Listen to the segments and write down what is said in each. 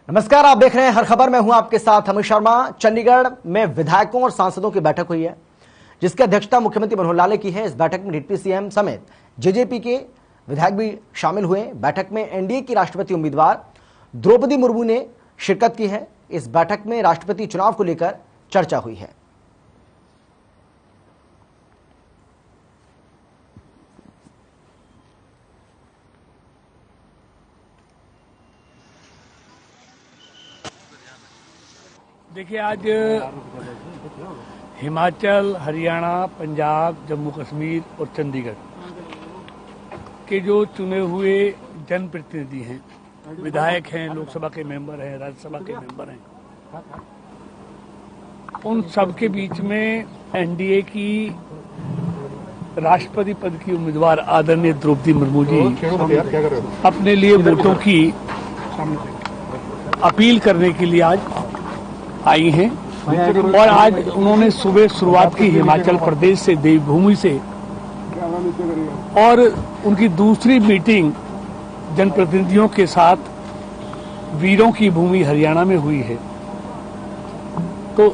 नमस्कार, आप देख रहे हैं हर खबर। मैं हूं आपके साथ अमित शर्मा। चंडीगढ़ में विधायकों और सांसदों की बैठक हुई है, जिसकी अध्यक्षता मुख्यमंत्री मनोहर लाल ने की है। इस बैठक में डिप्टी सीएम समेत जेजेपी के विधायक भी शामिल हुए। बैठक में एनडीए की राष्ट्रपति उम्मीदवार द्रौपदी मुर्मू ने शिरकत की है। इस बैठक में राष्ट्रपति चुनाव को लेकर चर्चा हुई है। देखिए, आज हिमाचल, हरियाणा, पंजाब, जम्मू कश्मीर और चंडीगढ़ के जो चुने हुए जनप्रतिनिधि हैं, विधायक हैं, लोकसभा के मेंबर हैं, राज्यसभा के मेंबर हैं, उन सबके बीच में एनडीए की राष्ट्रपति पद की उम्मीदवार आदरणीय द्रौपदी मुर्मू जी अपने लिए वोटों की अपील करने के लिए आज आई हैं। और आज उन्होंने सुबह शुरुआत की हिमाचल प्रदेश से, देवभूमि से, और उनकी दूसरी मीटिंग जनप्रतिनिधियों के साथ वीरों की भूमि हरियाणा में हुई है। तो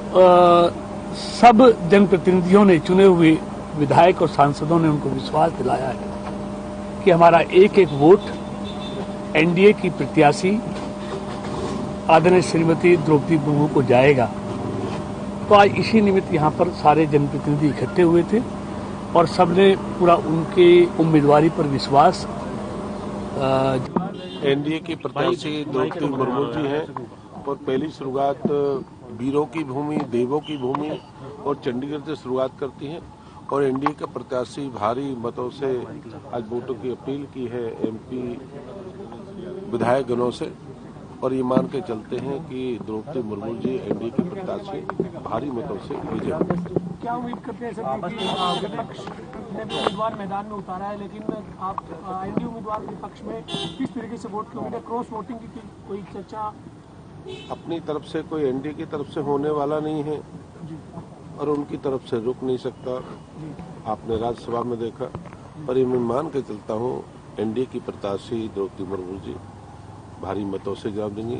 सब जनप्रतिनिधियों ने, चुने हुए विधायक और सांसदों ने उनको विश्वास दिलाया है कि हमारा एक एक वोट एनडीए की प्रत्याशी आदरणीय श्रीमती द्रौपदी मुर्मू को जाएगा। तो आज इसी निमित्त यहाँ पर सारे जनप्रतिनिधि इकट्ठे हुए थे और सबने पूरा उनके उम्मीदवारी पर विश्वास। एनडीए की प्रत्याशी द्रौपदी मुर्मू जी हैं और पहली शुरुआत वीरों की भूमि, देवों की भूमि और चंडीगढ़ से शुरुआत करती हैं। और एनडीए का प्रत्याशी भारी मतों से आज वोटों की अपील की है एमपी विधायक गणों से, और ये मान के चलते हैं कि द्रौपदी मुर्मू जी एनडीए के प्रत्याशी भारी मतों से विजय होंगे। क्या उम्मीद करते हैं सर कि विपक्ष ने उम्मीदवार मैदान में उतारा है, लेकिन आप एनडीए उम्मीदवार के पक्ष में किस तरीके से वोट की उम्मीद है? क्रॉस वोटिंग की कोई चर्चा? अपनी तरफ से कोई एनडीए की तरफ से होने वाला नहीं है और उनकी तरफ से रुक नहीं सकता। आपने राज्यसभा में देखा। पर ये मैं मान के चलता हूँ एनडीए की प्रत्याशी द्रौपदी मुर्मू जी भारी मतों से जवाब देंगी।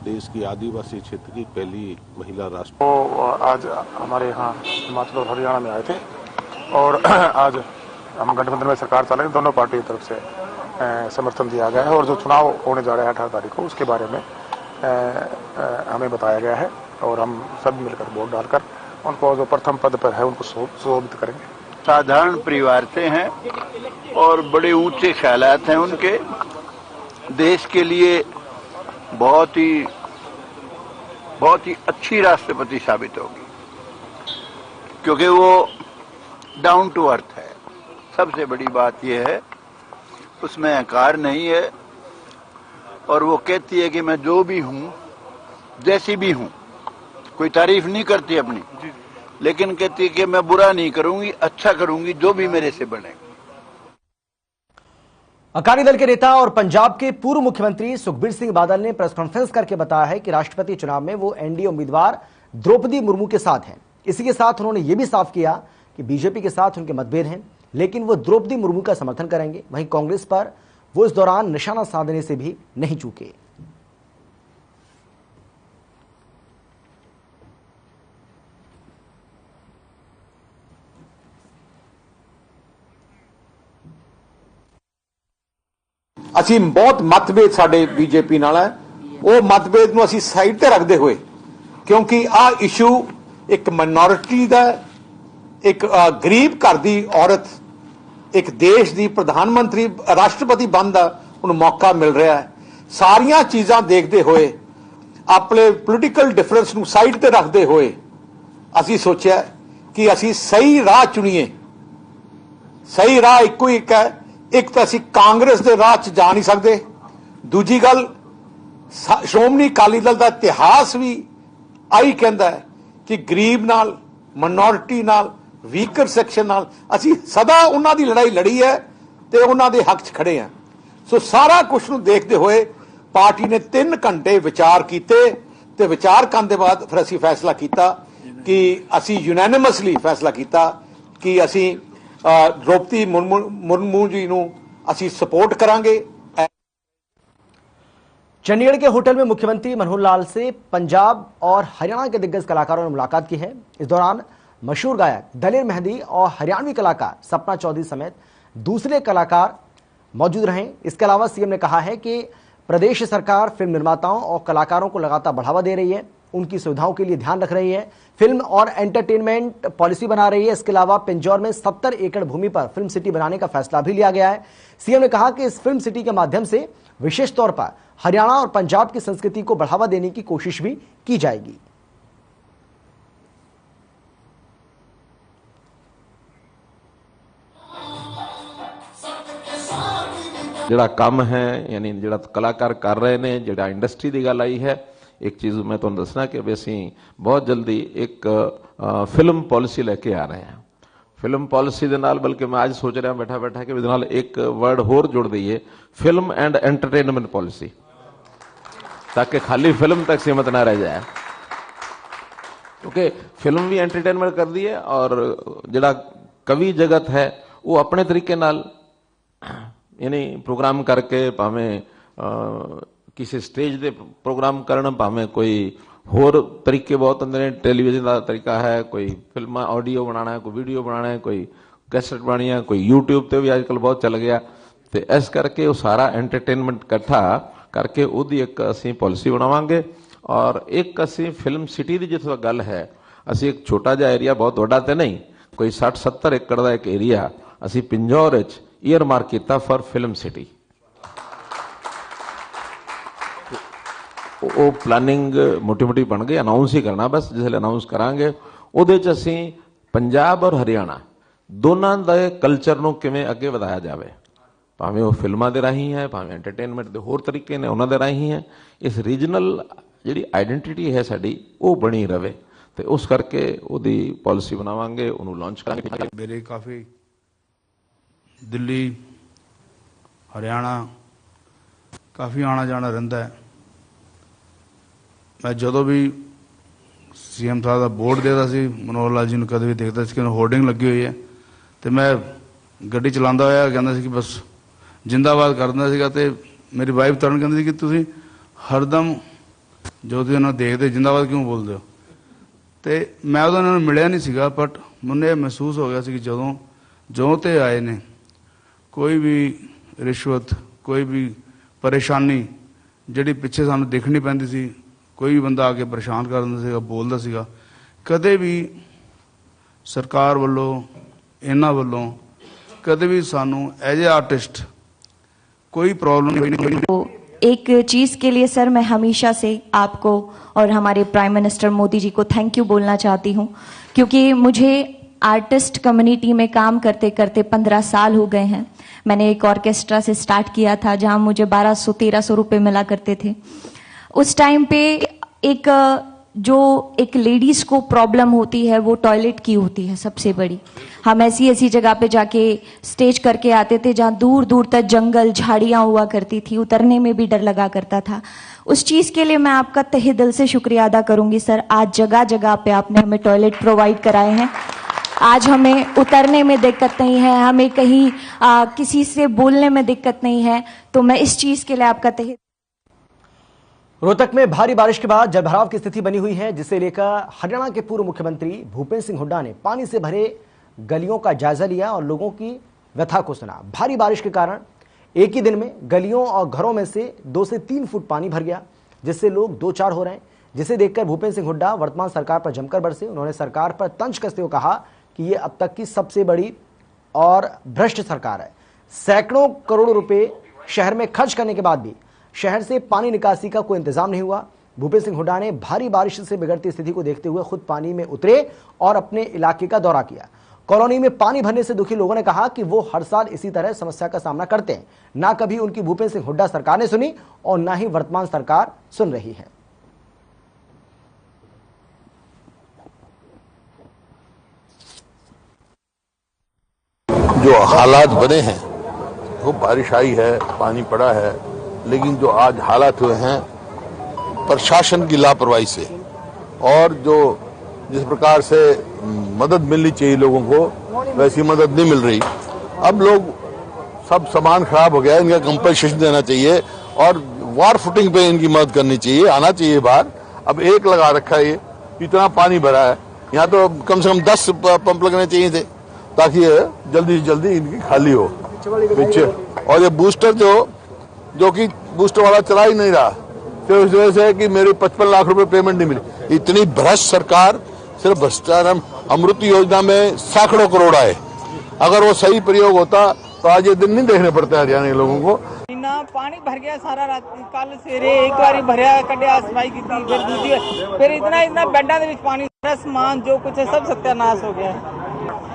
देश की आदिवासी क्षेत्र की पहली महिला राष्ट्र। तो आज हमारे यहाँ हिमाचल और हरियाणा में आए थे और आज हम गठबंधन में सरकार चलाएंगे। दोनों पार्टी की तरफ से समर्थन दिया गया है और जो चुनाव होने जा रहा है 18 तारीख को, उसके बारे में हमें बताया गया है और हम सब मिलकर वोट डालकर उनको जो प्रथम पद पर है उनको सुशोभित करेंगे। साधारण परिवार से हैं और बड़े ऊंचे ख्यालात हैं उनके। देश के लिए बहुत ही अच्छी राष्ट्रपति साबित होगी, क्योंकि वो डाउन टू अर्थ है। सबसे बड़ी बात यह है, उसमें अहंकार नहीं है और वो कहती है कि मैं जो भी हूँ, जैसी भी हूँ, कोई तारीफ नहीं करती अपनी, लेकिन कहती है कि मैं बुरा नहीं करूंगी, अच्छा करूंगी, जो भी मेरे से बने। अकाली दल के नेता और पंजाब के पूर्व मुख्यमंत्री सुखबीर सिंह बादल ने प्रेस कॉन्फ्रेंस करके बताया है कि राष्ट्रपति चुनाव में वो एनडीए उम्मीदवार द्रौपदी मुर्मू के साथ हैं। इसी के साथ उन्होंने ये भी साफ किया कि बीजेपी के साथ उनके मतभेद हैं, लेकिन वो द्रौपदी मुर्मू का समर्थन करेंगे। वहीं कांग्रेस पर वो इस दौरान निशाना साधने से भी नहीं चूके। ਅਸੀਂ ਬਹੁਤ ਮਤਭੇਦ ਸਾਡੇ ਬੀਜੇਪੀ ਨਾਲ ਹੈ। ਉਹ ਮਤਭੇਦ ਨੂੰ ਅਸੀਂ ਸਾਈਡ ਤੇ ਰੱਖਦੇ ਹੋਏ, ਕਿਉਂਕਿ ਆ ਇਸ਼ੂ ਇੱਕ ਮਾਈਨੋਰਿਟੀ ਦਾ, ਇੱਕ ਗਰੀਬ ਘਰ ਦੀ ਔਰਤ, ਇੱਕ ਦੇਸ਼ ਦੀ ਪ੍ਰਧਾਨ ਮੰਤਰੀ, ਰਾਸ਼ਟਰਪਤੀ ਬਣਨ ਦਾ ਉਹਨੂੰ ਮੌਕਾ ਮਿਲ ਰਿਹਾ ਹੈ। ਸਾਰੀਆਂ ਚੀਜ਼ਾਂ ਦੇਖਦੇ ਹੋਏ, ਆਪਣੇ ਪੋਲੀਟੀਕਲ ਡਿਫਰੈਂਸ ਨੂੰ ਸਾਈਡ ਤੇ ਰੱਖਦੇ ਹੋਏ ਅਸੀਂ ਸੋਚਿਆ ਕਿ ਅਸੀਂ ਸਹੀ ਰਾਹ ਚੁਣੀਏ। ਸਹੀ ਰਾਹ ਇੱਕੋ ਹੀ ਇੱਕ ਹੈ। एक तो असी कांग्रेस के राह च जा नहीं सकते। दूजी गल, श्रोमणी अकाली दल का इतिहास भी आई कहता है कि गरीब नाल, माइनॉरिटी नाल, वीकर सैक्शन नाल असी सदा उन्हां दी लड़ाई लड़ी है ते उन्हां दे हक च खड़े हैं। सो सारा कुछ नूं देखते हुए पार्टी ने 3 घंटे विचार किए ते विचार करने के बाद फिर असी फैसला किया कि असी यूनैनिमसली फैसला किया कि असी द्रौपदी मुर्मू जी नूं असी सपोर्ट करांगे। चंडीगढ़ के होटल में मुख्यमंत्री मनोहर लाल से पंजाब और हरियाणा के दिग्गज कलाकारों ने मुलाकात की है। इस दौरान मशहूर गायक दलेर मेहंदी और हरियाणवी कलाकार सपना चौधरी समेत दूसरे कलाकार मौजूद रहे। इसके अलावा सीएम ने कहा है कि प्रदेश सरकार फिल्म निर्माताओं और कलाकारों को लगातार बढ़ावा दे रही है, उनकी सुविधाओं के लिए ध्यान रख रही है, फिल्म और एंटरटेनमेंट पॉलिसी बना रही है। इसके अलावा पिंजौर में 70 एकड़ भूमि पर फिल्म सिटी बनाने का फैसला भी लिया गया है। सीएम ने कहा कि इस फिल्म सिटी के माध्यम से विशेष तौर पर हरियाणा और पंजाब की संस्कृति को बढ़ावा देने की कोशिश भी की जाएगी। ਜਿਹੜਾ ਕੰਮ ਹੈ ਯਾਨੀ ਜਿਹੜਾ ਕਲਾਕਾਰ ਕਰ ਰਹੇ ਨੇ, ਜਿਹੜਾ ਇੰਡਸਟਰੀ ਦੀ ਗੱਲ ਆਈ ਹੈ, ਇੱਕ ਚੀਜ਼ ਮੈਂ ਤੁਹਾਨੂੰ ਦੱਸਣਾ ਕਿ ਅਸੀਂ ਬਹੁਤ ਜਲਦੀ ਇੱਕ ਫਿਲਮ ਪਾਲਿਸੀ ਲੈ ਕੇ ਆ ਰਹੇ ਹਾਂ। ਫਿਲਮ ਪਾਲਿਸੀ ਦੇ ਨਾਲ ਬਲਕਿ ਮੈਂ ਅੱਜ ਸੋਚ ਰਿਹਾ ਬੈਠਾ ਬੈਠਾ ਕਿ ਇਹਦੇ ਨਾਲ ਇੱਕ ਵਰਡ ਹੋਰ ਜੁੜ ਦਈਏ, ਫਿਲਮ ਐਂਡ ਐਂਟਰਟੇਨਮੈਂਟ ਪਾਲਿਸੀ, ताकि खाली फिल्म तक सीमित ना रह जाए, क्योंकि फिल्म भी एंटरटेनमेंट कर दी है और जिहड़ा कवि जगत है वो अपने तरीके नाल यानी प्रोग्राम करके भावें किसी स्टेज दे प्रोग्राम करन, भावें कोई होर तरीके बहुत होंदे ने, टेलीविजन का तरीका है, कोई फिल्म ऑडियो बनाना है, कोई वीडियो बनाना है, कोई कैसेट बनानी है, कोई यूट्यूब पे भी आजकल बहुत चल गया। तो इस करके वो सारा एंटरटेनमेंट इकट्ठा करके ਉਹਦੀ ਇੱਕ ਅਸੀਂ ਪਾਲਿਸੀ ਬਣਾਵਾਂਗੇ। और एक ਅਸੀਂ ਫਿਲਮ ਸਿਟੀ ਦੀ ਜਿੱਥੇ ਗੱਲ ਹੈ, ਅਸੀਂ ਇੱਕ ਛੋਟਾ ਜਿਹਾ ਏਰੀਆ, ਬਹੁਤ ਵੱਡਾ ਤੇ ਨਹੀਂ, ਕੋਈ 60-70 ਏਕੜ ਦਾ ਇੱਕ ਏਰੀਆ ਅਸੀਂ ਪਿੰਜੌਰ ਵਿੱਚ ਈਅਰ ਮਾਰਕ ਕੀਤਾ ਫॉर ਫਿਲਮ ਸਿਟੀ। ਉਹ ਪਲਾਨਿੰਗ ਮੋਟੀ ਮੋਟੀ ਬਣ ਗਈ, ਅਨਾਉਂਸ ਹੀ ਕਰਨਾ ਬਸ, ਜਿਸ ਵੇਲੇ ਅਨਾਉਂਸ ਕਰਾਂਗੇ ਉਹਦੇ ਚ ਅਸੀਂ ਪੰਜਾਬ ਔਰ ਹਰਿਆਣਾ ਦੋਨਾਂ ਦੇ ਕਲਚਰ ਨੂੰ ਕਿਵੇਂ ਅੱਗੇ ਵਧਾਇਆ ਜਾਵੇ, ਭਾਵੇਂ ਉਹ ਫਿਲਮਾਂ ਦੇ ਰਾਹੀਂ ਹੈ, ਭਾਵੇਂ ਐਂਟਰਟੇਨਮੈਂਟ ਦੇ ਹੋਰ ਤਰੀਕੇ ਨੇ ਉਹਨਾਂ ਦੇ ਰਾਹੀਂ ਹੈ, ਇਸ ਰੀਜਨਲ ਜਿਹੜੀ ਆਈਡੈਂਟੀਟੀ ਹੈ ਸਾਡੀ ਉਹ ਬਣੀ ਰਵੇ। ਤੇ ਉਸ ਕਰਕੇ ਉਹਦੀ ਪਾਲਿਸੀ ਬਣਾਵਾਂਗੇ, ਉਹਨੂੰ ਲਾਂਚ ਕਰਾਂਗੇ। ਮੇਰੇ ਕਾਫੀ ਦਿੱਲੀ, ਹਰਿਆਣਾ ਕਾਫੀ ਆਣਾ ਜਾਣਾ ਰਹਿੰਦਾ ਹੈ। ਮੈਂ ਜਦੋਂ ਵੀ ਸੀਐਮ ਸਾਹਿਬ ਦਾ ਬੋਰਡ ਦੇਖਦਾ ਸੀ, ਮਨੋਹਰ ਲਾਲ ਜੀ ਨੂੰ ਕਦੇ ਵੀ ਦੇਖਦਾ ਸੀ ਕਿ ਹੋਰਡਿੰਗ ਲੱਗੀ ਹੋਈ ਹੈ, ਤੇ ਮੈਂ ਗੱਡੀ ਚਲਾਉਂਦਾ ਹੋਇਆ ਕਹਿੰਦਾ ਸੀ ਕਿ ਬਸ ਜਿੰਦਾਬਾਦ ਕਰ ਦਿੰਦਾ ਸੀਗਾ। ਤੇ ਮੇਰੀ ਵਾਈਫ ਤਰਨ ਕਹਿੰਦੀ ਸੀ ਕਿ ਤੁਸੀਂ ਹਰਦਮ ਜੋ ਤੁਸੀਂ ਉਹਨਾਂ ਦੇਖਦੇ ਜਿੰਦਾਬਾਦ ਕਿਉਂ ਬੋਲਦੇ ਹੋ। ਤੇ ਮੈਂ ਉਦੋਂ ਉਹਨਾਂ ਨੂੰ ਮਿਲਿਆ ਨਹੀਂ ਸੀਗਾ, ਬਟ ਮੈਨੂੰ ਇਹ ਮਹਿਸੂਸ ਹੋ ਗਿਆ ਸੀ ਕਿ ਜਦੋਂ ਤੇ ਆਏ ਨੇ, ਕੋਈ ਵੀ ਰਿਸ਼ਵਤ, ਕੋਈ ਵੀ ਪਰੇਸ਼ਾਨੀ ਜਿਹੜੀ ਪਿੱਛੇ ਸਾਨੂੰ ਦੇਖਣੀ ਪੈਂਦੀ ਸੀ, ਕੋਈ ਵੀ ਬੰਦਾ ਆ ਕੇ ਪਰੇਸ਼ਾਨ ਕਰ ਦਿੰਦਾ ਸੀਗਾ, ਬੋਲਦਾ ਸੀਗਾ, ਕਦੇ ਵੀ ਸਰਕਾਰ ਵੱਲੋਂ ਇਹਨਾਂ ਵੱਲੋਂ कदे भी सानू एज ए आर्टिस्ट कोई प्रॉब्लम नहीं हुई। एक चीज़ के लिए सर मैं हमेशा से आपको और हमारे प्राइम मिनिस्टर मोदी जी को थैंक यू बोलना चाहती हूँ, क्योंकि मुझे आर्टिस्ट कम्युनिटी में काम करते करते 15 साल हो गए हैं। मैंने एक ऑर्केस्ट्रा से स्टार्ट किया था जहाँ मुझे 1200-1300 रुपये मिला करते थे। उस टाइम पे एक लेडीज़ को प्रॉब्लम होती है वो टॉयलेट की होती है सबसे बड़ी। हम ऐसी जगह पे जाके स्टेज करके आते थे जहाँ दूर दूर तक जंगल झाड़ियाँ हुआ करती थी, उतरने में भी डर लगा करता था। उस चीज़ के लिए मैं आपका तहे दिल से शुक्रिया अदा करूँगी सर। आज जगह जगह पे आपने हमें टॉयलेट प्रोवाइड कराए हैं, आज हमें उतरने में दिक्कत नहीं है, हमें कहीं किसी से बोलने में दिक्कत नहीं है। तो मैं इस चीज़ के लिए आपका तहे। रोहतक में भारी बारिश के बाद जलभराव की स्थिति बनी हुई है, जिसे लेकर हरियाणा के पूर्व मुख्यमंत्री भूपेंद्र सिंह हुड्डा ने पानी से भरे गलियों का जायजा लिया और लोगों की व्यथा को सुना। भारी बारिश के कारण एक ही दिन में गलियों और घरों में से 2 से 3 फुट पानी भर गया, जिससे लोग दो चार हो रहे हैं। जिसे देखकर भूपेंद्र सिंह हुड्डा वर्तमान सरकार पर जमकर बरसे। उन्होंने सरकार पर तंज कसते हुए कहा कि ये अब तक की सबसे बड़ी और भ्रष्ट सरकार है। सैकड़ों करोड़ रुपए शहर में खर्च करने के बाद भी शहर से पानी निकासी का कोई इंतजाम नहीं हुआ। भूपेंद्र सिंह हुड्डा ने भारी बारिश से बिगड़ती स्थिति को देखते हुए खुद पानी में उतरे और अपने इलाके का दौरा किया। कॉलोनी में पानी भरने से दुखी लोगों ने कहा कि वो हर साल इसी तरह समस्या का सामना करते हैं। ना कभी उनकी भूपेंद्र सिंह हुड्डा सरकार ने सुनी और ना ही वर्तमान सरकार सुन रही है। जो हालात बने हैं, वो बारिश आई है, पानी पड़ा है, लेकिन जो आज हालात हुए हैं प्रशासन की लापरवाही से, और जो जिस प्रकार से मदद मिलनी चाहिए लोगों को वैसी मदद नहीं मिल रही। अब लोग सब सामान खराब हो गया है, इनका कंपनसेशन देना चाहिए और वार फुटिंग पे इनकी मदद करनी चाहिए, आना चाहिए बाहर। अब एक लगा रखा है, ये इतना पानी भरा है, यहाँ तो कम से कम 10 पंप लगने चाहिए थे ताकि ये जल्दी से जल्दी इनकी खाली हो पीछे। और ये बूस्टर जो कि बूस्टर वाला चला ही नहीं रहा, तो इस वजह से कि मेरी 55 लाख रुपए पेमेंट नहीं मिली। इतनी भ्रष्ट सरकार, सिर्फ भ्रष्टाचार। अमृत योजना में सैकड़ों करोड़ आए, अगर वो सही प्रयोग होता तो आज ये दिन नहीं देखने पड़ते हरियाणा के लोगों को। पानी भर गया सारा रात, कल सवेरे एक बार भरया, कटिया सफाई की, फिर दूसरी, फिर इतना बेडा के पानी, सामान जो कुछ है सब सत्यानाश हो गया।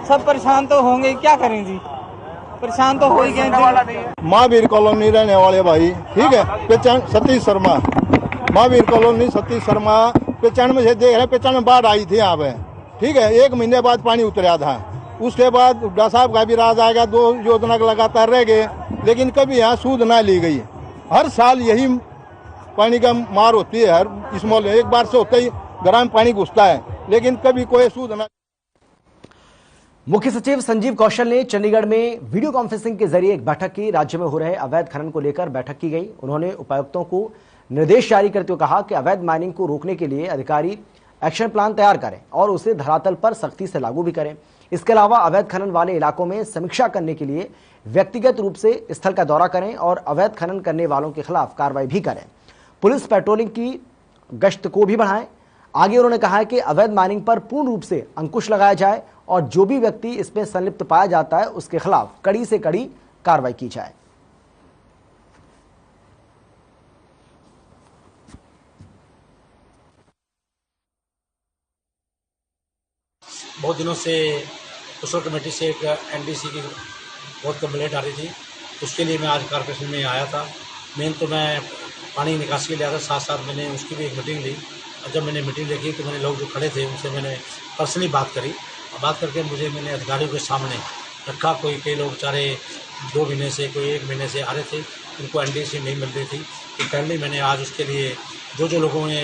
सब परेशान तो होंगे, क्या करें जी, परेशान तो हो ही गए। महावीर कॉलोनी रहने वाले भाई, ठीक है, पहचान सतीश शर्मा, महावीर कॉलोनी सतीश शर्मा, 95 से देख रहे, 95 में बाढ़ आई थी यहाँ पे, ठीक है, 1 महीने बाद पानी उतरा था। उसके बाद हुड्डा साहब का भी राज आएगा, 2 योजना लगातार रह गए, लेकिन कभी यहाँ सूद ना ली गई। हर साल यही पानी का मार होती है, हर इस मोहल्ले एक बार से होता ही घर में पानी घुसता है, लेकिन कभी कोई सूद ना। मुख्य सचिव संजीव कौशल ने चंडीगढ़ में वीडियो कॉन्फ्रेंसिंग के जरिए एक बैठक की। राज्य में हो रहे अवैध खनन को लेकर बैठक की गई। उन्होंने उपायुक्तों को निर्देश जारी करते हुए कहा कि अवैध माइनिंग को रोकने के लिए अधिकारी एक्शन प्लान तैयार करें और उसे धरातल पर सख्ती से लागू भी करें। इसके अलावा अवैध खनन वाले इलाकों में समीक्षा करने के लिए व्यक्तिगत रूप से स्थल का दौरा करें और अवैध खनन करने वालों के खिलाफ कार्रवाई भी करें। पुलिस पेट्रोलिंग की गश्त को भी बढ़ाएं। आगे उन्होंने कहा है कि अवैध माइनिंग पर पूर्ण रूप से अंकुश लगाया जाए और जो भी व्यक्ति इसमें संलिप्त पाया जाता है उसके खिलाफ कड़ी से कड़ी कार्रवाई की जाए। बहुत दिनों से कुशल कमेटी से एक एनडीसी की बहुत कंप्लेंट आ रही थी, उसके लिए मैं आज कॉर्पोरेशन में आया था। मेन तो मैं पानी निकासी के लिए आया था, साथ साथ मैंने उसकी भी एक मीटिंग ली। और जब मैंने मीटिंग देखी तो मैंने लोग जो खड़े थे उनसे मैंने पर्सनली बात करी। बात करके मैंने अधिकारियों के सामने रखा। कई लोग बेचारे 2 महीने से, कोई 1 महीने से आ रहे थे, उनको एनडीसी नहीं मिल रही थी। तो पहले मैंने आज उसके लिए जो लोगों ने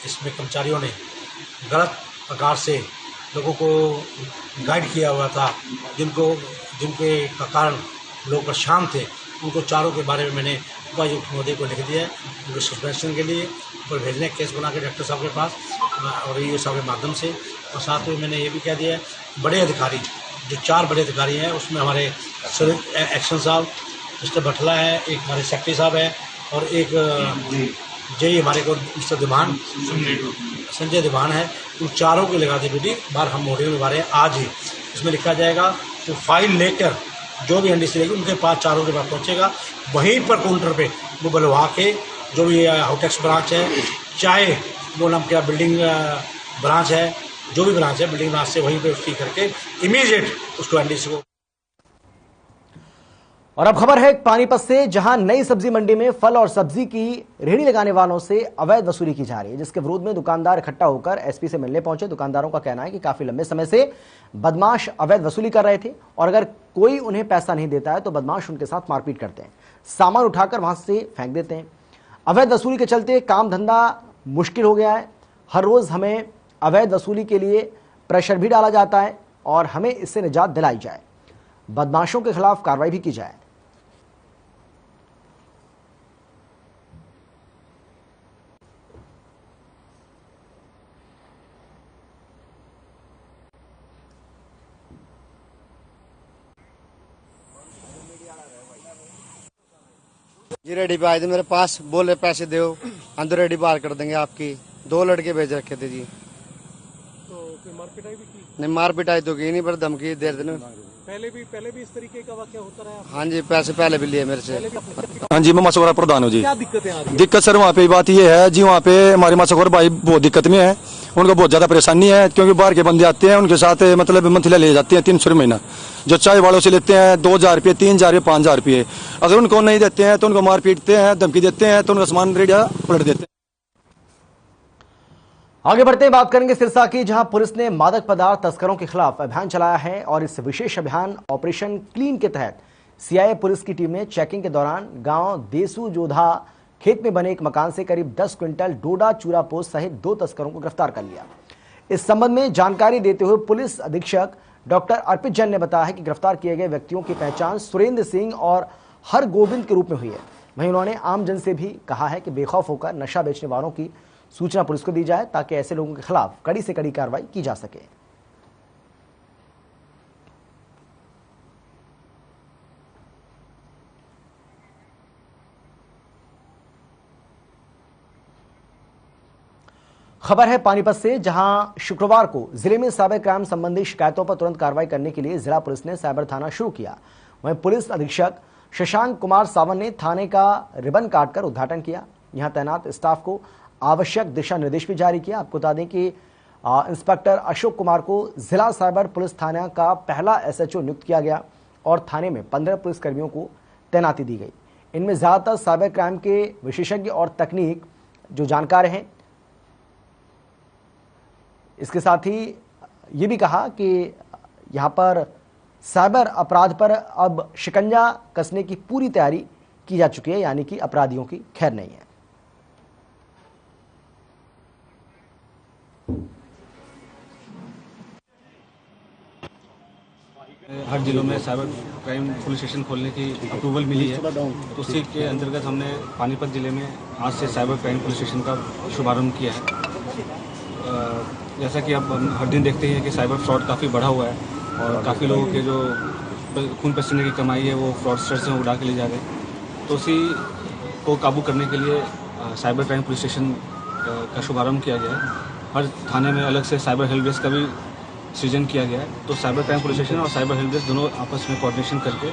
इसमें कर्मचारियों ने गलत प्रकार से लोगों को गाइड किया हुआ था, जिनके कारण लोग परेशान थे, उनको चारों के बारे में मैंने उपायुक्त महोदय को लिख दिया है, उनको सस्पेंशन के लिए और भेजने केस बना के डॉक्टर साहब के पास और ये साहब के माध्यम से। और साथ में मैंने ये भी कह दिया है, बड़े अधिकारी जो 4 बड़े अधिकारी हैं उसमें हमारे एक्शन साहब, मिस्टर भटला है, एक हमारे सेक्रेटरी साहब है और एक जेई हमारे को मिस्टर दीवान, संजय दीवान है। उन चारों को लगा दी ड्यूटी। बार हम मॉड्यूल में बारे आज ही इसमें लिखा जाएगा तो फाइल लेकर जो भी एनडीसी लेगी उनके पास चारों के पास पहुंचेगा। वहीं पर काउंटर पे वो बुलवा के जो भी हाउटेक्स ब्रांच है, चाहे वो नाम क्या बिल्डिंग ब्रांच है, जो भी ब्रांच है बिल्डिंग ब्रांच से वहीं पे उसकी करके इमीडिएट उसको एनडीसी को। और अब खबर है पानीपत से, जहां नई सब्जी मंडी में फल और सब्जी की रेहड़ी लगाने वालों से अवैध वसूली की जा रही है, जिसके विरोध में दुकानदार इकट्ठा होकर एसपी से मिलने पहुंचे। दुकानदारों का कहना है कि काफी लंबे समय से बदमाश अवैध वसूली कर रहे थे और अगर कोई उन्हें पैसा नहीं देता है तो बदमाश उनके साथ मारपीट करते हैं, सामान उठाकर वहां से फेंक देते हैं। अवैध वसूली के चलते काम धंधा मुश्किल हो गया है। हर रोज हमें अवैध वसूली के लिए प्रेशर भी डाला जाता है और हमें इससे निजात दिलाई जाए, बदमाशों के खिलाफ कार्रवाई भी की जाए। जी रेडी पे आए थे मेरे पास, बोले पैसे दो, अंदर रेडी बाहर कर देंगे आपकी। 2 लड़के भेज रखे थे जी। तो फिर मार पिटाई भी की? नहीं, मार पिटाई तो की नहीं, पर धमकी दे देने। पहले भी इस तरीके का वाकया होता रहा? हाँ जी, पैसे पहले भी लिए मेरे से। हाँ जी, मैं मछुआरा प्रधान हूँ जी। क्या दिक्कतें आ रही है? दिक्कत सर वहाँ पे बात ये है जी, वहाँ पे हमारे मछुआरा भाई बहुत दिक्कत में है, उनको बहुत ज्यादा परेशानी है क्योंकि बाहर के बंदे आते हैं, उनके साथ मतलब मंथली ले जाते हैं 300 महीना, जो चाय वालों से लेते हैं 2000 रुपये, 3000 रुपये, 5000 रुपये। अगर उनको नहीं देते हैं तो उनको मार पीटते हैं, धमकी देते हैं, तो उनका सामान रेडिया पलट देते हैं। आगे बढ़ते हैं, बात करेंगे सिरसा की, जहां पुलिस ने मादक पदार्थ तस्करों के खिलाफ अभियान चलाया है और इस विशेष अभियान ऑपरेशन क्लीन के तहत सीआईए पुलिस की टीम ने चेकिंग के दौरान गांव देसू जोधा खेत में बने एक मकान से करीब 10 क्विंटल डोडा चूरा पोस्त सहित 2 तस्करों को गिरफ्तार कर लिया। इस संबंध में जानकारी देते हुए पुलिस अधीक्षक डॉक्टर अर्पित जैन ने बताया कि गिरफ्तार किए गए व्यक्तियों की पहचान सुरेंद्र सिंह और हर गोविंद के रूप में हुई है। वहीं उन्होंने आम जन से भी कहा है कि बेखौफ होकर नशा बेचने वालों की सूचना पुलिस को दी जाए ताकि ऐसे लोगों के खिलाफ कड़ी से कड़ी कार्रवाई की जा सके। खबर है पानीपत से, जहां शुक्रवार को जिले में साइबर क्राइम संबंधी शिकायतों पर तुरंत कार्रवाई करने के लिए जिला पुलिस ने साइबर थाना शुरू किया। वहीं पुलिस अधीक्षक शशांक कुमार सावंत ने थाने का रिबन काटकर उद्घाटन किया। यहां तैनात स्टाफ को आवश्यक दिशा निर्देश भी जारी किया। आपको बता दें कि इंस्पेक्टर अशोक कुमार को जिला साइबर पुलिस थाना का पहला SHO नियुक्त किया गया और थाने में 15 पुलिसकर्मियों को तैनाती दी गई। इनमें ज्यादातर साइबर क्राइम के विशेषज्ञ और तकनीक जो जानकार हैं। इसके साथ ही ये भी कहा कि यहाँ पर साइबर अपराध पर अब शिकंजा कसने की पूरी तैयारी की जा चुकी है, यानी कि अपराधियों की खैर नहीं है। हर जिलों में साइबर क्राइम पुलिस स्टेशन खोलने की अप्रूवल मिली है, तो उसी के अंतर्गत हमने पानीपत जिले में आज से साइबर क्राइम पुलिस स्टेशन का शुभारंभ किया है। जैसा कि आप हर दिन देखते हैं कि साइबर फ्रॉड काफ़ी बढ़ा हुआ है और काफ़ी लोगों के जो खून पसीने की कमाई है वो फ्रॉडस्टर्स में उड़ा के ले जा रहे हैं। तो उसी को काबू करने के लिए साइबर क्राइम पुलिस स्टेशन का शुभारंभ किया गया है। हर थाने में अलग से साइबर हेल्प डेस्क का भी सृजन किया गया है। तो साइबर क्राइम पुलिस स्टेशन और साइबर हेल्प डेस्क दोनों आपस में कोऑर्डिनेशन करके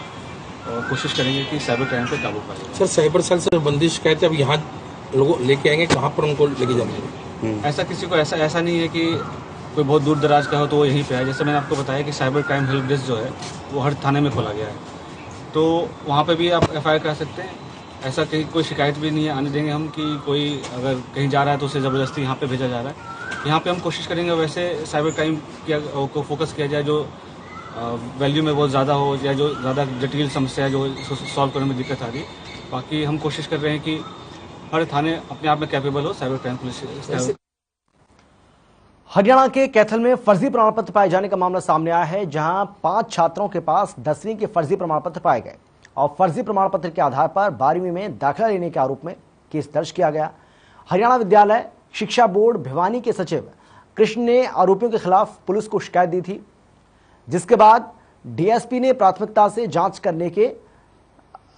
और कोशिश करेंगे कि साइबर क्राइम पे काबू पाए। सर, साइबर सेल से संबंधित शिकायतें अब यहाँ लोगों लेके आएंगे, कहाँ पर उनको लेके जाएंगे? ऐसा किसी को ऐसा नहीं है कि कोई बहुत दूर दराज का हो तो वो यहीं पे है। जैसे मैंने आपको बताया कि साइबर क्राइम हेल्प डेस्क जो है वो हर थाने में खोला गया है, तो वहाँ पे भी आप FIR करा सकते हैं। ऐसा कहीं कोई शिकायत भी नहीं है आने देंगे हम कि कोई अगर कहीं जा रहा है तो उसे ज़बरदस्ती यहाँ पे भेजा जा रहा है। यहाँ पे हम कोशिश करेंगे वैसे साइबर क्राइम को फोकस किया जाए जो वैल्यू में बहुत ज़्यादा हो या जो ज़्यादा जटिल समस्या है जो सॉल्व करने में दिक्कत आ रही है। बाकी हम कोशिश कर रहे हैं कि हर थाने अपने आप में कैपेबल हो साइबर क्राइम पुलिस। हरियाणा के कैथल में फर्जी प्रमाण पत्र पाए जाने का मामला सामने आया है, जहां 5 छात्रों के पास 10वीं के फर्जी प्रमाण पत्र पाए गए और फर्जी प्रमाण पत्र के आधार पर 12वीं में दाखिला लेने के आरोप में केस दर्ज किया गया। हरियाणा विद्यालय शिक्षा बोर्ड भिवानी के सचिव कृष्ण ने आरोपियों के खिलाफ पुलिस को शिकायत दी थी, जिसके बाद DSP ने प्राथमिकता से जांच करने के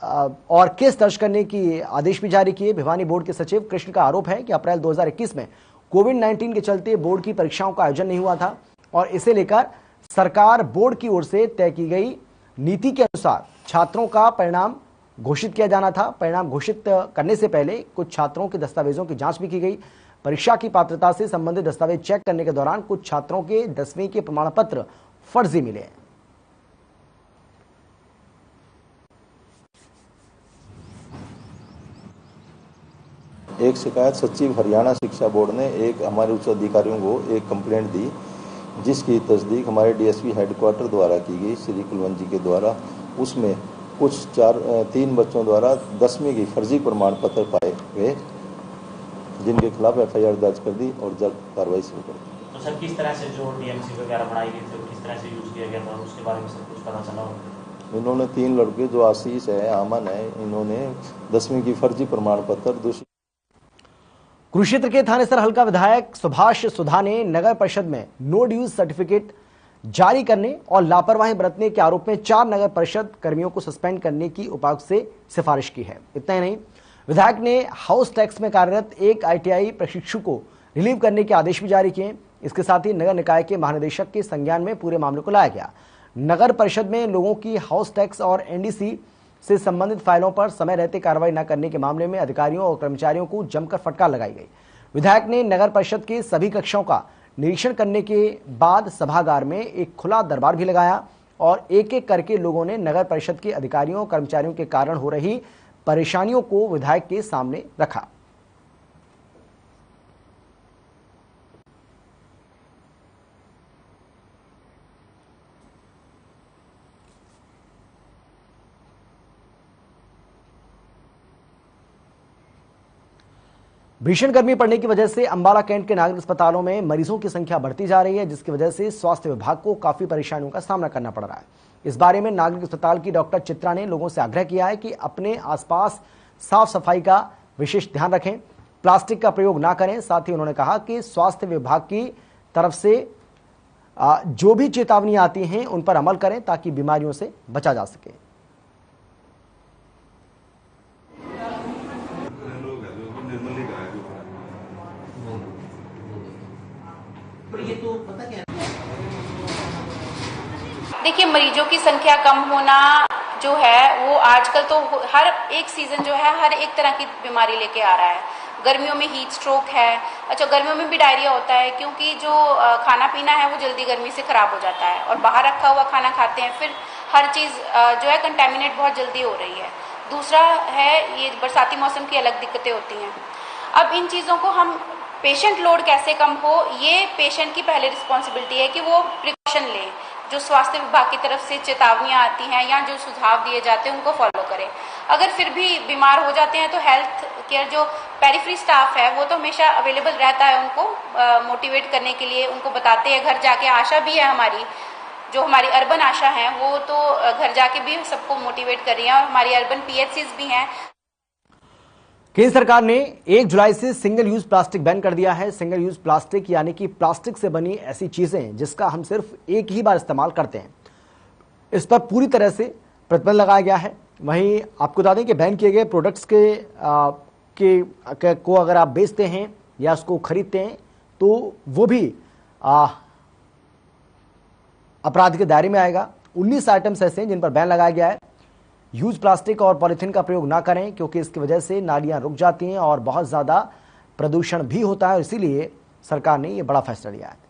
और केस दर्ज करने की आदेश भी जारी किए। भिवानी बोर्ड के सचिव कृष्ण का आरोप है कि अप्रैल 2021 में कोविड-19 के चलते बोर्ड की परीक्षाओं का आयोजन नहीं हुआ था और इसे लेकर सरकार बोर्ड की ओर से तय की गई नीति के अनुसार छात्रों का परिणाम घोषित किया जाना था। परिणाम घोषित करने से पहले कुछ छात्रों के दस्तावेजों की जांच भी की गई। परीक्षा की पात्रता से संबंधित दस्तावेज चेक करने के दौरान कुछ छात्रों के 10वीं के प्रमाण पत्र फर्जी मिले। एक शिकायत सचिव हरियाणा शिक्षा बोर्ड ने एक हमारे उच्च अधिकारियों को एक कंप्लेंट दी, जिसकी तस्दीक हमारे DSP हेडक्वार्टर द्वारा की गई श्री कुलवंत जी के द्वारा। उसमें कुछ 3 बच्चों द्वारा 10वीं की फर्जी प्रमाण पत्र पाए गए, जिनके खिलाफ FIR दर्ज कर दी और जल्द कार्रवाई शुरू कर दी। तो सर किस तरह से जो DMC वगैरह बनाई गई थी किस तरह से यूज किया गया था उसके बारे में सब कुछ पता चला? इन्होंने 3 लड़के जो आशीष है, अमन है, इन्होंने 10वीं की फर्जी प्रमाण पत्र दूसरी। कुरुक्षेत्र के थानेसर हल्का विधायक सुभाष सुधा ने नगर परिषद में नो ड्यूज सर्टिफिकेट जारी करने और लापरवाही बरतने के आरोप में 4 नगर परिषद कर्मियों को सस्पेंड करने की उपायुक्त से सिफारिश की है। इतना ही नहीं, विधायक ने हाउस टैक्स में कार्यरत एक ITI प्रशिक्षु को रिलीव करने के आदेश भी जारी किए। इसके साथ ही नगर निकाय के महानिदेशक के संज्ञान में पूरे मामले को लाया गया। नगर परिषद में लोगों की हाउस टैक्स और NDC से संबंधित फाइलों पर समय रहते कार्रवाई न करने के मामले में अधिकारियों और कर्मचारियों को जमकर फटकार लगाई गई। विधायक ने नगर परिषद के सभी कक्षों का निरीक्षण करने के बाद सभागार में एक खुला दरबार भी लगाया और एक एक करके लोगों ने नगर परिषद के अधिकारियों और कर्मचारियों के कारण हो रही परेशानियों को विधायक के सामने रखा। भीषण गर्मी पड़ने की वजह से अंबाला कैंट के नागरिक अस्पतालों में मरीजों की संख्या बढ़ती जा रही है, जिसकी वजह से स्वास्थ्य विभाग को काफी परेशानियों का सामना करना पड़ रहा है। इस बारे में नागरिक अस्पताल की डॉक्टर चित्रा ने लोगों से आग्रह किया है कि अपने आसपास साफ सफाई का विशेष ध्यान रखें, प्लास्टिक का प्रयोग ना करें। साथ ही उन्होंने कहा कि स्वास्थ्य विभाग की तरफ से जो भी चेतावनी आती हैं उन पर अमल करें ताकि बीमारियों से बचा जा सके। देखिए, मरीजों की संख्या कम होना जो है वो आजकल तो हर एक सीजन जो है हर एक तरह की बीमारी लेके आ रहा है। गर्मियों में हीट स्ट्रोक है, अच्छा गर्मियों में भी डायरिया होता है क्योंकि जो खाना पीना है वो जल्दी गर्मी से खराब हो जाता है और बाहर रखा हुआ खाना खाते हैं, फिर हर चीज़ जो है कंटेमिनेट बहुत जल्दी हो रही है। दूसरा है ये बरसाती मौसम की अलग दिक्कतें होती हैं। अब इन चीज़ों को हम पेशेंट लोड कैसे कम हो, ये पेशेंट की पहले रिस्पॉन्सिबिलिटी है कि वो प्रिकॉशन ले। जो स्वास्थ्य विभाग की तरफ से चेतावनियां आती हैं या जो सुझाव दिए जाते हैं उनको फॉलो करें। अगर फिर भी बीमार हो जाते हैं तो हेल्थ केयर जो पेरिफेरी स्टाफ है वो तो हमेशा अवेलेबल रहता है उनको मोटिवेट करने के लिए, उनको बताते हैं। घर जाके आशा भी है हमारी, जो हमारी अर्बन आशा है वो तो घर जाके भी सबको मोटिवेट कर रही है और हमारी अर्बन PHCs भी हैं। केंद्र सरकार ने 1 जुलाई से सिंगल यूज प्लास्टिक बैन कर दिया है। सिंगल यूज प्लास्टिक यानी कि प्लास्टिक से बनी ऐसी चीजें जिसका हम सिर्फ एक ही बार इस्तेमाल करते हैं, इस पर पूरी तरह से प्रतिबंध लगाया गया है। वहीं आपको बता दें कि बैन किए गए प्रोडक्ट्स को अगर आप बेचते हैं या उसको खरीदते हैं तो वो भी अपराध के दायरे में आएगा। 19 आइटम्स ऐसे हैं जिन पर बैन लगाया गया है। यूज प्लास्टिक और पॉलिथीन का प्रयोग ना करें क्योंकि इसकी वजह से नालियां रुक जाती हैं और बहुत ज्यादा प्रदूषण भी होता है और इसीलिए सरकार ने यह बड़ा फैसला लिया है।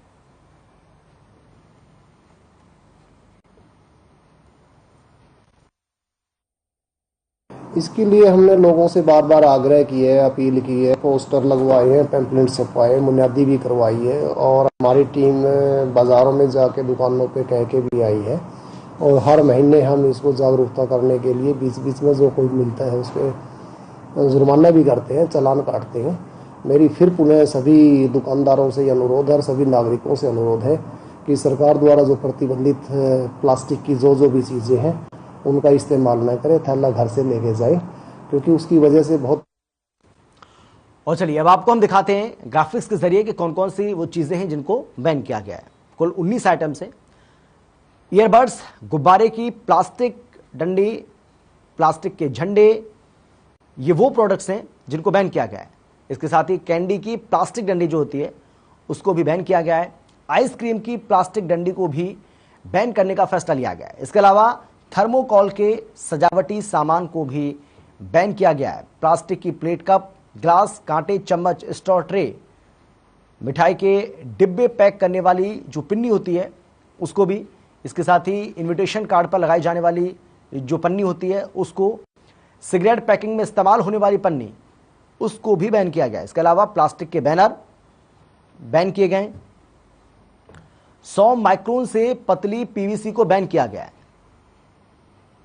इसके लिए हमने लोगों से बार बार आग्रह किया है, अपील की है, पोस्टर लगवाए हैं, पैम्पलेट छपवाए, मुनादी भी करवाई है और हमारी टीम बाजारों में जाके दुकानों पे कह के भी आई है और हर महीने हम इसको जागरूकता करने के लिए बीच बीच में जो कोई मिलता है उस पर जुर्माना भी करते हैं, चालान काटते हैं। मेरी फिर पुनः सभी दुकानदारों से अनुरोध है और सभी नागरिकों से अनुरोध है कि सरकार द्वारा जो प्रतिबंधित प्लास्टिक की जो भी चीज़ें हैं उनका इस्तेमाल न करें, थैला घर से लेके जाए क्योंकि उसकी वजह से बहुत। और चलिए अब आपको हम दिखाते हैं ग्राफिक्स के जरिए कि कौन कौन सी वो चीजें हैं जिनको बैन किया गया है। कुल 19 आइटम से ईयरबड्स, गुब्बारे की प्लास्टिक डंडी, प्लास्टिक के झंडे, ये वो प्रोडक्ट्स हैं जिनको बैन किया गया है। इसके साथ ही कैंडी की प्लास्टिक डंडी जो होती है उसको भी बैन किया गया है। आइसक्रीम की प्लास्टिक डंडी को भी बैन करने का फैसला लिया गया है। इसके अलावा थर्मोकॉल के सजावटी सामान को भी बैन किया गया है। प्लास्टिक की प्लेट, कप, ग्लास, कांटे, चम्मच, स्ट्रॉ, ट्रे, मिठाई के डिब्बे पैक करने वाली जो पिन्नी होती है उसको भी, इसके साथ ही इनविटेशन कार्ड पर लगाई जाने वाली जो पन्नी होती है उसको, सिगरेट पैकिंग में इस्तेमाल होने वाली पन्नी उसको भी बैन किया गया है। इसके अलावा प्लास्टिक के बैनर बैन किए गए। 100 माइक्रोन से पतली PVC को बैन किया गया है।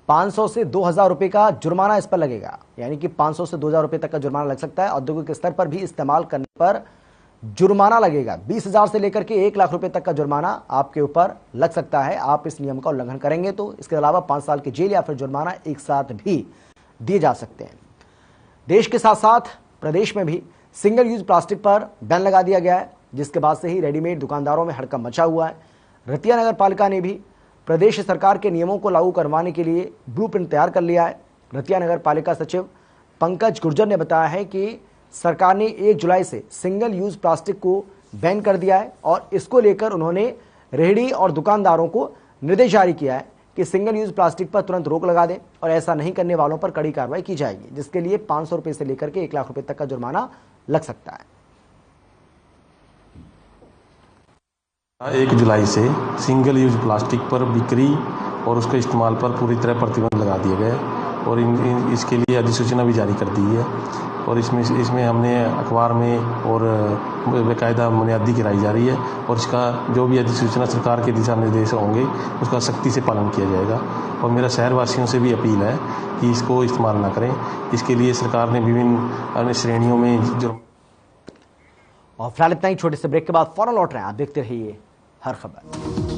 500 से 2000 रुपए का जुर्माना इस पर लगेगा, यानी कि 500 से 2000 रुपए तक का जुर्माना लग सकता है। औद्योगिक स्तर पर भी इस्तेमाल करने पर जुर्माना लगेगा। 20,000 से लेकर के 1 लाख रुपए तक का जुर्माना आपके ऊपर लग सकता है, आप इस नियम का उल्लंघन करेंगे तो। इसके अलावा 5 साल की जेल या फिर जुर्माना एक साथ भी दिए जा सकते हैं। देश के साथ साथ प्रदेश में भी सिंगल यूज प्लास्टिक पर बैन लगा दिया गया है, जिसके बाद से ही रेडीमेड दुकानदारों में हड़कंप मचा हुआ है। रतिया नगर पालिका ने भी प्रदेश सरकार के नियमों को लागू करवाने के लिए ब्लूप्रिंट तैयार कर लिया है। रतिया नगर पालिका सचिव पंकज गुर्जर ने बताया है कि सरकार ने 1 जुलाई से सिंगल यूज प्लास्टिक को बैन कर दिया है और इसको लेकर उन्होंने रेहड़ी और दुकानदारों को निर्देश जारी किया है कि सिंगल यूज प्लास्टिक पर तुरंत रोक लगा दें और ऐसा नहीं करने वालों पर कड़ी कार्रवाई की जाएगी, जिसके लिए 500 रुपए से लेकर के 1 लाख रुपए तक का जुर्माना लग सकता है। 1 जुलाई से सिंगल यूज प्लास्टिक पर बिक्री और उसके इस्तेमाल पर पूरी तरह प्रतिबंध लगा दिए गए और इसके लिए अधिसूचना भी जारी कर दी है और इसमें हमने अखबार में और बाकायदा बुनियादी कराई जा रही है और इसका जो भी अधिसूचना सरकार के दिशा निर्देश होंगे उसका सख्ती से पालन किया जाएगा। और मेरा शहरवासियों से भी अपील है कि इसको इस्तेमाल ना करें। इसके लिए सरकार ने विभिन्न अन्य श्रेणियों में जो। और फिलहाल इतना ही, छोटे से ब्रेक के बाद फौरन लौट रहे हैं, आप देखते रहिए हर खबर।